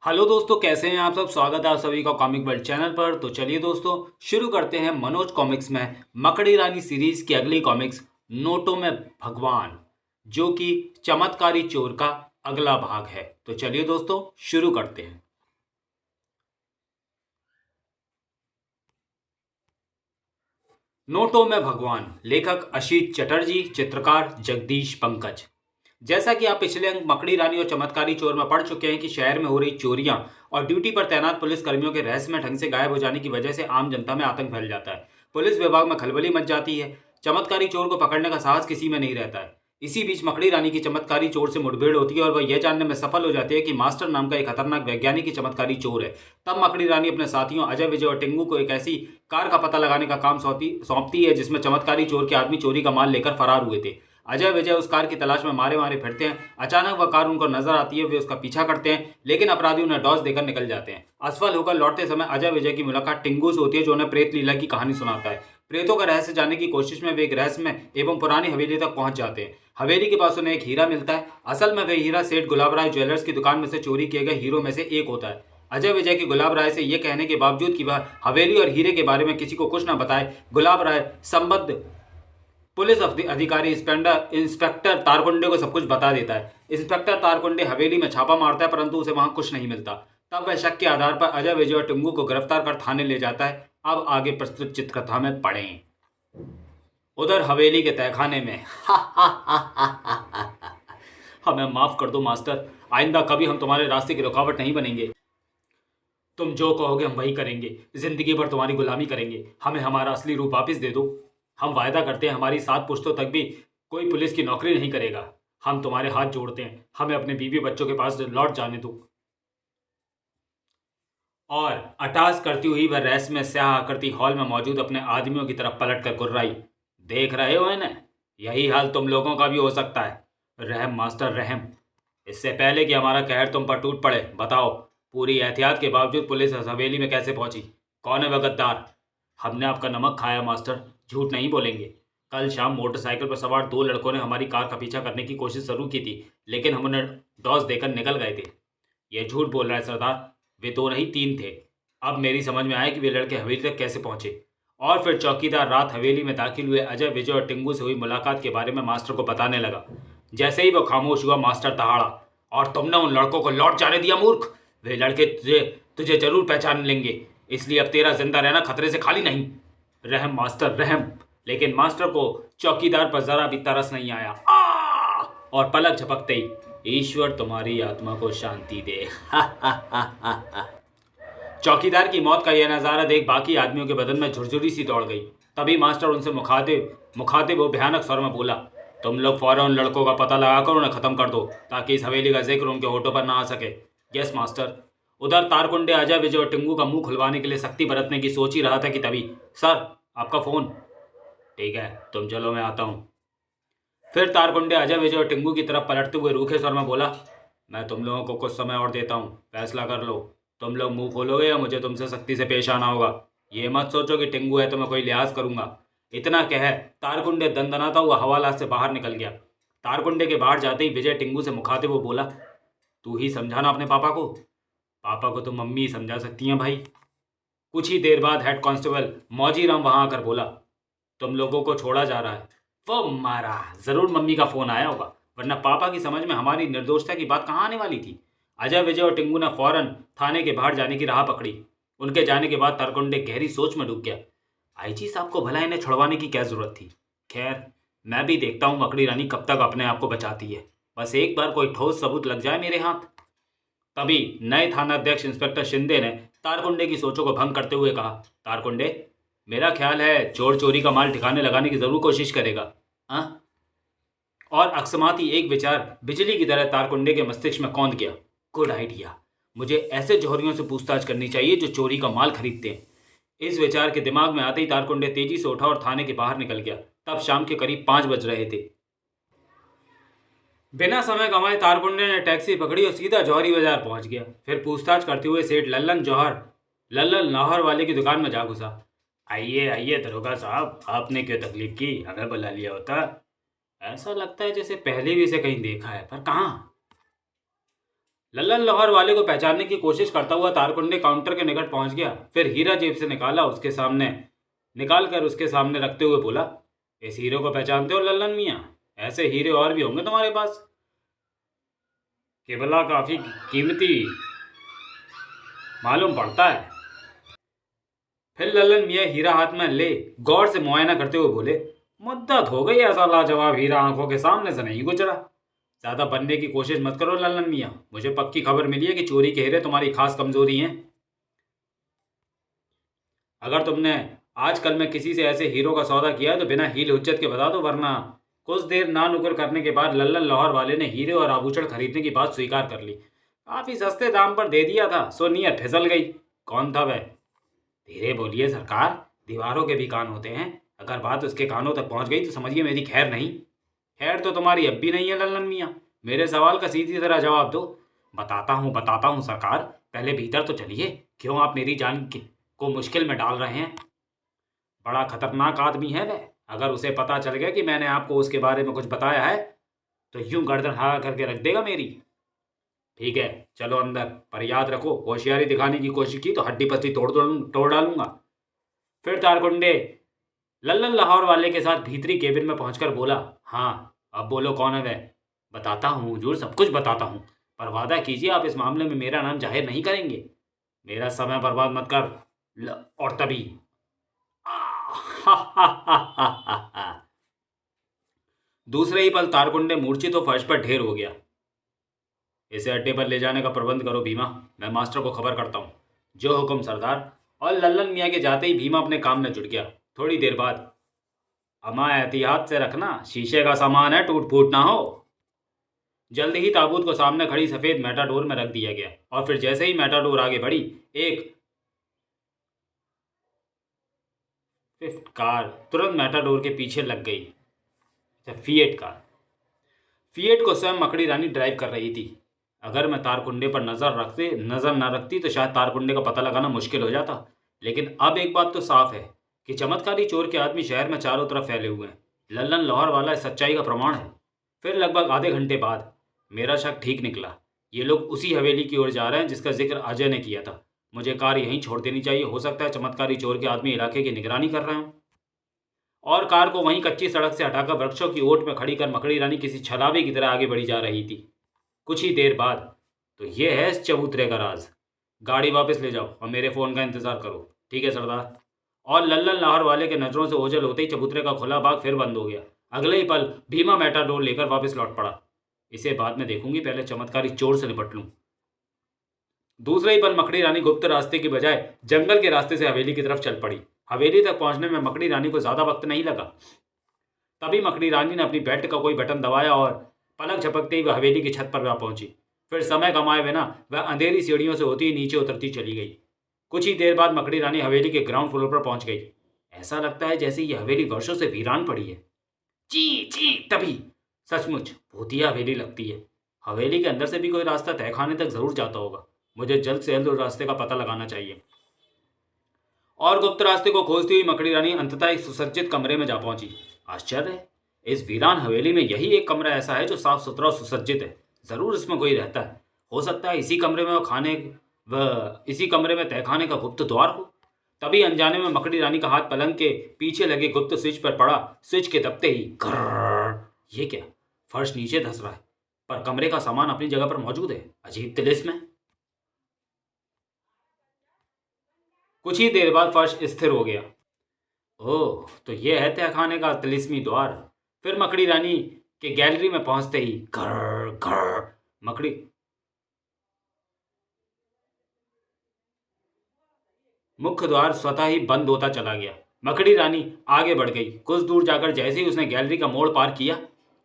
Hello दोस्तों, कैसे हैं आप सब। स्वागत है आप सभी का कॉमिक वर्ल्ड चैनल पर। तो चलिए दोस्तों, शुरू करते हैं मनोज कॉमिक्स में मकड़ी रानी सीरीज की अगली कॉमिक्स नोटों में भगवान, जो कि चमत्कारी चोर का अगला भाग है। तो चलिए दोस्तों, शुरू करते हैं। नोटों में भगवान, लेखक अशीत चटर्जी, चित्रकार जगदीश पंकज। जैसा कि आप पिछले अंक मकड़ी रानी और चमत्कारी चोर में पढ़ चुके हैं कि शहर में हो रही चोरियां और ड्यूटी पर तैनात पुलिस कर्मियों के रहस्यमय ढंग से गायब हो जाने की वजह से आम जनता में आतंक फैल जाता है। पुलिस विभाग में खलबली मच जाती है। चमत्कारी चोर को पकड़ने का साहस किसी में नहीं रहता है। इसी बीच मकड़ी रानी की चमत्कारी चोर से मुठभेड़ होती है और वह यह जानने में सफल हो जाती है कि मास्टर नाम का एक खतरनाक वैज्ञानिक ही चमत्कारी चोर है। तब मकड़ी रानी अपने साथियों अजय, विजय और टिंगू को एक ऐसी कार का पता लगाने का काम सौंपती है जिसमें चमत्कारी चोर के आदमी चोरी का माल लेकर फरार हुए थे। अजय विजय उस कार की तलाश में मारे मारे फिरते हैं। अचानक वह कार उनको नजर आती है। वे उसका पीछा करते हैं, लेकिन अपराधी उन्हें डॉस देकर निकल जाते हैं। असफल होकर लौटते समय अजय विजय की मुलाकात टिंगू से होती है, जो उन्हें प्रेत लीला की कहानी सुनाता है। प्रेतों का रहस्य जानने की कोशिश में वे एक रहस्यमय एवं पुरानी हवेली तक पहुंच जाते हैं। हवेली के पास उन्हें एक हीरा मिलता है। असल में वह हीरा सेठ गुलाब राय ज्वेलर्स की दुकान में से चोरी किए गए हीरो में से एक होता है। अजय विजय की गुलाब राय से यह कहने के बावजूद कि वह हवेली और हीरे के बारे में किसी को कुछ न बताए, गुलाब राय संबद्ध पुलिस अधिकारी इंस्पेक्टर तारकुंडे को सब कुछ बता देता है। इंस्पेक्टर तारकुंडे हवेली में छापा मारता है, परंतु उसे वहां कुछ नहीं मिलता। तब वह शक के आधार पर अजय, विजय और टिंगू को गिरफ्तार कर थाने ले जाता है। अब आगे प्रस्तुत चित्रकथा में पढ़ें। उधर हवेली के तहखाने में हमें माफ कर दो मास्टर, आइंदा कभी हम तुम्हारे रास्ते की रुकावट नहीं बनेंगे। तुम जो कहोगे हम वही करेंगे। जिंदगी भर तुम्हारी गुलामी करेंगे। हमें हमारा असली रूप वापस दे दो। हम वायदा करते हैं हमारी 7 पुश्तों तक भी कोई पुलिस की नौकरी नहीं करेगा। हम तुम्हारे हाथ जोड़ते हैं, हमें अपने बीवी बच्चों के पास लौट जाने दो। और अटास करती हुई वह रैस में स्याह आकृति हॉल में मौजूद अपने आदमियों की तरफ पलट कर गुर्राई। देख रहे हो इन्हें? यही हाल तुम लोगों का भी हो सकता है। रहम मास्टर रहम। इससे पहले कि हमारा कहर तुम पर टूट पड़े, बताओ पूरी एहतियात के बावजूद पुलिस इस हवेली में कैसे पहुंची? कौन है वह गद्दार? हमने आपका नमक खाया मास्टर, झूठ नहीं बोलेंगे। कल शाम मोटरसाइकिल पर सवार 2 लड़कों ने हमारी कार का पीछा करने की कोशिश जरूर की थी, लेकिन हम उन्हें डॉस देकर निकल गए थे। यह झूठ बोल रहा है सरदार। वे 2 नहीं 3 थे। अब मेरी समझ में आया कि वे लड़के हवेली तक कैसे पहुंचे। और फिर चौकीदार रात हवेली में दाखिल हुए अजय, विजय और टिंगू से हुई मुलाकात के बारे में मास्टर को बताने लगा। जैसे ही वो खामोश हुआ, मास्टर दहाड़ा, और तुमने उन लड़कों को लौट जाने दिया मूर्ख। वे लड़के तुझे तुझे जरूर पहचान लेंगे, इसलिए अब तेरा जिंदा रहना खतरे से खाली नहीं। रहम मास्टर रहम। लेकिन मास्टर को चौकीदार पर जरा भी तरस नहीं आया। और पलक झपकते ही, ईश्वर तुम्हारी आत्मा को शांति दे। चौकीदार की मौत का यह नजारा देख बाकी आदमियों के बदन में झुरझुरी सी दौड़ गई। तभी मास्टर उनसे मुखातिब मुखातिब वो भयानक स्वर में बोला, तुम लोग फौरन उन लड़कों का पता लगाकर उन्हें खत्म कर दो, ताकि इस हवेली का जिक्र उनके होठों पर ना आ सके। Yes master. उधर तारकुंडे अजय, विजय और टिंगू का मुंह खुलवाने के लिए सख्ती बरतने की सोच ही रहा था कि तभी, सर आपका फोन। ठीक है तुम चलो, मैं आता हूँ। फिर तारकुंडे अजय, विजय और टिंगू की तरफ पलटते हुए रूखे स्वर में बोला, मैं तुम लोगों को कुछ समय और देता हूँ, फैसला कर लो। तुम लोग मुंह खोलोगे या मुझे तुमसे सख्ती से पेश आना होगा? ये मत सोचो कि टिंगू है तो मैं कोई लिहाज करूंगा। इतना कह तारकुंडे दंदनाता हुआ हवाला से बाहर निकल गया। तारकुंडे के बाहर जाते ही विजय टिंगू से मुखातिब वो बोला, तू ही समझाना अपने पापा को। पापा को तो मम्मी ही समझा सकती हैं भाई। कुछ ही देर बाद हेड कांस्टेबल मौजीराम वहां आकर बोला, तुम लोगों को छोड़ा जा रहा है। वो मारा, जरूर मम्मी का फोन आया होगा, वरना पापा की समझ में हमारी निर्दोषता की बात कहाँ आने वाली थी। अजय, विजय और टिंगू ने फौरन थाने के बाहर जाने की राह पकड़ी। उनके जाने के बाद तारकुंडे गहरी सोच में डूब गया। आईजी साहब को भला इन्हें छुड़वाने की क्या जरूरत थी? खैर, मैं भी देखता हूँ मकड़ी रानी कब तक अपने आप को बचाती है। बस एक बार कोई ठोस सबूत लग जाए मेरे हाथ। तभी नए थानाध्यक्ष इंस्पेक्टर शिंदे ने तारकुंडे की सोचों को भंग करते हुए कहा, तारकुंडे, मेरा ख्याल है चोर चोरी का माल ठिकाने लगाने की जरूर कोशिश करेगा। हाँ? और अकस्मात ही एक विचार बिजली की तरह तारकुंडे के मस्तिष्क में कौंध गया। Good idea. मुझे ऐसे जौहरियों से पूछताछ करनी चाहिए जो चोरी का माल खरीदते हैं। इस विचार के दिमाग में आते ही तारकुंडे तेजी से उठा और थाने के बाहर निकल गया। तब शाम के करीब 5 बज रहे थे। बिना समय गंवाए तारकुंडे ने टैक्सी पकड़ी और सीधा जौहरी बाजार पहुंच गया। फिर पूछताछ करते हुए सेठ लल्लन लाहौर वाले की दुकान में जा घुसा। आइए आइए दरोगा साहब, आपने क्यों तकलीफ की? हमें बुला लिया होता। ऐसा लगता है जैसे पहले भी इसे कहीं देखा है, पर कहाँ। लल्लन लाहौर वाले को पहचानने की कोशिश करता हुआ तारकुंडे काउंटर के निकट पहुंच गया। फिर हीरा जेब से निकाल कर उसके सामने रखते हुए बोला, इस हीरो को पहचानते हो लल्लन मियाँ? ऐसे हीरे और भी होंगे तुम्हारे पास। केबला काफी कीमती मालूम पड़ता है। फिर लल्लन मियाँ हीरा हाथ में ले गौर से मुआयना करते हुए बोले, मुद्दत हो गई ऐसा लाजवाब हीरा आंखों के सामने से नहीं गुजरा। ज्यादा बनने की कोशिश मत करो लल्लन मियाँ, मुझे पक्की खबर मिली है कि चोरी के हीरे तुम्हारी खास कमजोरी हैं। अगर तुमने आजकल में किसी से ऐसे हीरो का सौदा किया है तो बिना हील हुज्जत के बता दो, वरना। कुछ देर ना नुकर करने के बाद लल्लन लाहौर वाले ने हीरे और आभूषण खरीदने की बात स्वीकार कर ली। काफी सस्ते दाम पर दे दिया था, सो नीयत फिसल गई। कौन था वह? धीरे बोलिए सरकार, दीवारों के भी कान होते हैं। अगर बात उसके कानों तक पहुंच गई तो समझिए मेरी खैर नहीं। खैर तो तुम्हारी अब भी नहीं है लल्लन मियाँ। मेरे सवाल का सीधी तरह जवाब दो। बताता हूँ सरकार, पहले भीतर तो चलिए। क्यों आप मेरी को मुश्किल में डाल रहे हैं? बड़ा खतरनाक आदमी है वह। अगर उसे पता चल गया कि मैंने आपको उसके बारे में कुछ बताया है तो यूं गर्दन हाँ करके रख देगा मेरी। ठीक है, चलो अंदर, पर याद रखो होशियारी दिखाने की कोशिश की तो हड्डी पसली तोड़ डालूंगा। फिर तारकुंडे लल्लन लाहौर वाले के साथ भीतरी केबिन में पहुंचकर बोला, हाँ अब बोलो कौन है वह? बताता हूँ हुजूर, सब कुछ बताता हूँ, पर वादा कीजिए आप इस मामले में मेरा नाम जाहिर नहीं करेंगे। मेरा समय बर्बाद मत कर। और तभी दूसरे ही पल तारकुंडे मूर्छित तो फर्श पर ढेर हो गया। इसे अड्डे पर ले जाने का प्रबंध करो भीमा, मैं मास्टर को खबर करता हूँ। जो हुक्म सरदार। और लल्लन मियाँ के जाते ही भीमा अपने काम में जुट गया। थोड़ी देर बाद, अमा एहतियात से रखना, शीशे का सामान है, टूट फूट ना हो। जल्द ही ताबूत को सामने खड़ी सफेद मेटाडोर में रख दिया गया और फिर जैसे ही मेटाडोर आगे बढ़ी, एक स्विफ्ट कार तुरंत मेटाडोर के पीछे लग गई। Fiat car. फिएट को स्वयं मकड़ी रानी ड्राइव कर रही थी। अगर मैं तारकुंडे पर नजर न रखती तो शायद तारकुंडे का पता लगाना मुश्किल हो जाता। लेकिन अब एक बात तो साफ है कि चमत्कारी चोर के आदमी शहर में चारों तरफ फैले हुए हैं। लल्लन लाहौर वाला इस सच्चाई का प्रमाण है। फिर लगभग आधे घंटे बाद मेरा शक ठीक निकला। ये लोग उसी हवेली की ओर जा रहे हैं जिसका जिक्र अजय ने किया था। मुझे कार यहीं छोड़ देनी चाहिए। हो सकता है चमत्कारी चोर के आदमी इलाके की निगरानी कर रहे हों। और कार को वहीं कच्ची सड़क से हटाकर वृक्षों की ओट में खड़ी कर मकड़ी रानी किसी छलावे की तरह आगे बढ़ी जा रही थी। कुछ ही देर बाद, तो ये है इस चबूतरे का राज। गाड़ी वापस ले जाओ और मेरे फ़ोन का इंतज़ार करो। ठीक है सरदार। और लल्लन लाहौर वाले के नज़रों से ओझल होते ही चबूतरे का खुला बाग फिर बंद हो गया। अगले ही पल भीमा मेटाडोर लेकर वापस लौट पड़ा। इसे बाद में देखूंगी, पहले चमत्कारी चोर से निपट लूं। दूसरे ही पल मकड़ी रानी गुप्त रास्ते की बजाय जंगल के रास्ते से हवेली की तरफ चल पड़ी। हवेली तक पहुंचने में मकड़ी रानी को ज़्यादा वक्त नहीं लगा। तभी मकड़ी रानी ने अपनी बेल्ट का कोई बटन दबाया और पलक झपकते ही वह हवेली की छत पर जा पहुंची। फिर समय कमाए बिना वह अंधेरी सीढ़ियों से होती ही नीचे उतरती चली गई। कुछ ही देर बाद मकड़ी रानी हवेली के ग्राउंड फ्लोर पर पहुंच गई। ऐसा लगता है जैसे ये हवेली वर्षों से वीरान पड़ी है। ची ची, तभी सचमुच भूतिया हवेली लगती है। हवेली के अंदर से भी कोई रास्ता तहखाने तक जरूर जाता होगा। मुझे जल्द से जल्द उस रास्ते का पता लगाना चाहिए। और गुप्त रास्ते को खोजती हुई मकड़ी रानी अंततः एक सुसज्जित कमरे में जा पहुंची। आश्चर्य है, इस वीरान हवेली में यही एक कमरा ऐसा है जो साफ सुथरा और सुसज्जित है। जरूर इसमें कोई रहता है। हो सकता है इसी कमरे में तहखाने का गुप्त द्वार हो। तभी अनजाने में मकड़ी रानी का हाथ पलंग के पीछे लगे गुप्त स्विच पर पड़ा। स्विच के दबते ही ये क्या? फर्श नीचे धंस रहा है, पर कमरे का सामान अपनी जगह पर मौजूद है। अजीब तिलिस्म है। कुछ ही देर बाद फर्श स्थिर हो गया। ओह, तो यह है तहखाने का तिलिस्मी द्वार। फिर मकड़ी रानी के गैलरी में पहुंचते ही घर घर मकड़ी मुख्य द्वार स्वतः ही बंद होता चला गया। मकड़ी रानी आगे बढ़ गई। कुछ दूर जाकर जैसे ही उसने गैलरी का मोड़ पार किया,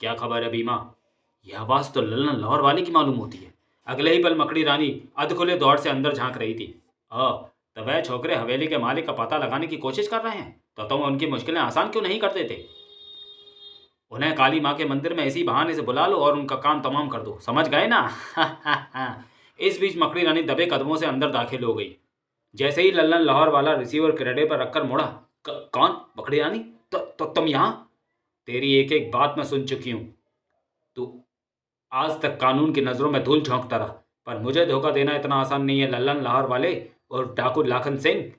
क्या खबर है भीमा? यह आवाज तो लल्लन लाहौर वाले की मालूम होती है। अगले ही पल मकड़ी रानी अधखुले दौर से अंदर झांक रही थी। तो वह छोकरे हवेली के मालिक का पता लगाने की कोशिश कर रहे हैं, तो तुम उनकी मुश्किलें आसान क्यों नहीं करते थे? उन्हें काली माँ के मंदिर में इसी बहाने से बुला लो और उनका काम तमाम कर दो। समझ गए ना? इस बीच मकड़ी रानी दबे कदमों से अंदर दाखिल हो गई। जैसे ही लल्लन लाहौर वाला रिसीवर क्रेडे पर रखकर मुड़ा, कौन? मकड़ी रानी? तो तुम यहाँ? तेरी एक एक बात मैं सुन चुकी हूँ। तू आज तक कानून की नज़रों में धूल झोंकता रहा। पर मुझे धोखा देना इतना आसान नहीं है लल्लन लाहौर वाले और डाकू लाखन सिंह।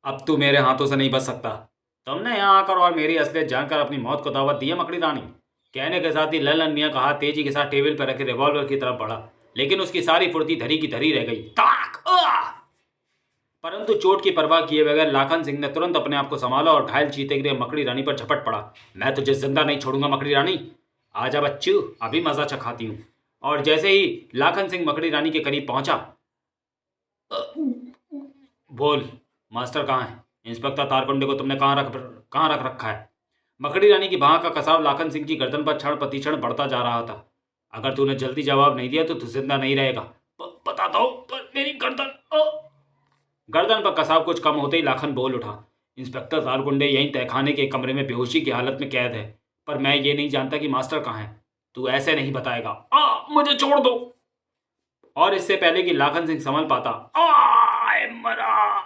अब तू मेरे हाथों से नहीं बच सकता। तुमने यहाँ आकर और मेरी असलियत जानकर अपनी मौत को दावत दी है मकड़ी रानी। कहने के साथ ही लल्लन मियाँ का हाथ तेजी के साथ टेबल पर रखे रिवॉल्वर की तरफ बढ़ा, लेकिन उसकी सारी फुर्ती धरी की धरी रह गई। ताक! परंतु चोट की परवाह किए बगैर लाखन सिंह ने तुरंत अपने आप को संभाला और घायल चीते गिरे मकड़ी रानी पर झपट पड़ा। मैं तुझे जिंदा नहीं छोड़ूंगा मकड़ी रानी, आजा बच्चू, अभी मजा चखाती हूँ। और जैसे ही लाखन सिंह मकड़ी रानी के करीब पहुंचा, बोल मास्टर कहाँ है? इंस्पेक्टर तारकुंडे को तुमने कहाँ रख रखा है? मकड़ी रानी की बाह का कसाव लाखन सिंह की गर्दन पर क्षण प्रतिक्षण बढ़ता जा रहा था। अगर तूने जल्दी जवाब नहीं दिया तो तू जिंदा नहीं रहेगा। बताता हूँ, पर मेरी गर्दन पर कसाव कुछ कम होते ही लाखन बोल उठा, इंस्पेक्टर तारकुंडे यहीं तहखाने के कमरे में बेहोशी की हालत में कैद है, पर मैं ये नहीं जानता कि मास्टर कहाँ है। तू ऐसे नहीं बताएगा। मुझे छोड़ दो। और इससे पहले कि लाखन सिंह संभल पाता, मरा।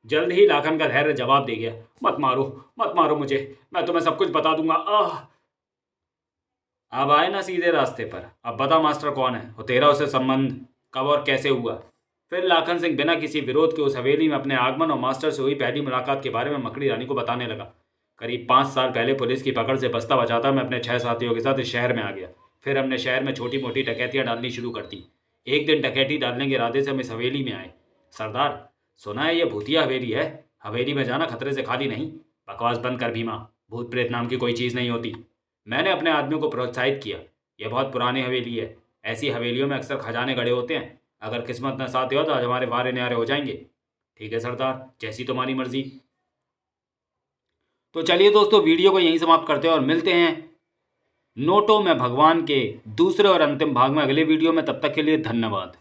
जल्द ही लाखन का धैर्य जवाब दे गया, मत मारो मुझे, मैं तुम्हें सब कुछ बता दूंगा। अब आए ना सीधे रास्ते पर। अब बता मास्टर कौन है और तेरा उसे संबंध कब और कैसे हुआ? फिर लाखन सिंह बिना किसी विरोध के उस हवेली में अपने आगमन और मास्टर से हुई पहली मुलाकात के बारे में मकड़ी रानी को बताने लगा। करीब 5 साल पहले पुलिस की पकड़ से बचता बचाता मैं अपने 6 साथियों के साथ इस शहर में आ गया। फिर हमने शहर में छोटी मोटी डकैतियां डालनी शुरू कर दी। एक दिन डकैती डालने के इरादे से हम इस हवेली में आए। सरदार, सुना है ये भूतिया हवेली है, हवेली में जाना खतरे से खाली नहीं। बकवास बंद कर भीमा, भूत प्रेत नाम की कोई चीज़ नहीं होती। मैंने अपने आदमियों को प्रोत्साहित किया। यह बहुत पुरानी हवेली है, ऐसी हवेलियों में अक्सर खजाने गड़े होते हैं। अगर किस्मत न साथ हो तो आज हमारे वारे न्यारे हो जाएंगे। ठीक है सरदार, जैसी तुम्हारी मर्जी। तो चलिए दोस्तों, वीडियो को यहीं समाप्त करते हैं और मिलते हैं नोटों में भगवान के दूसरे और अंतिम भाग में अगले वीडियो में। तब तक के लिए धन्यवाद।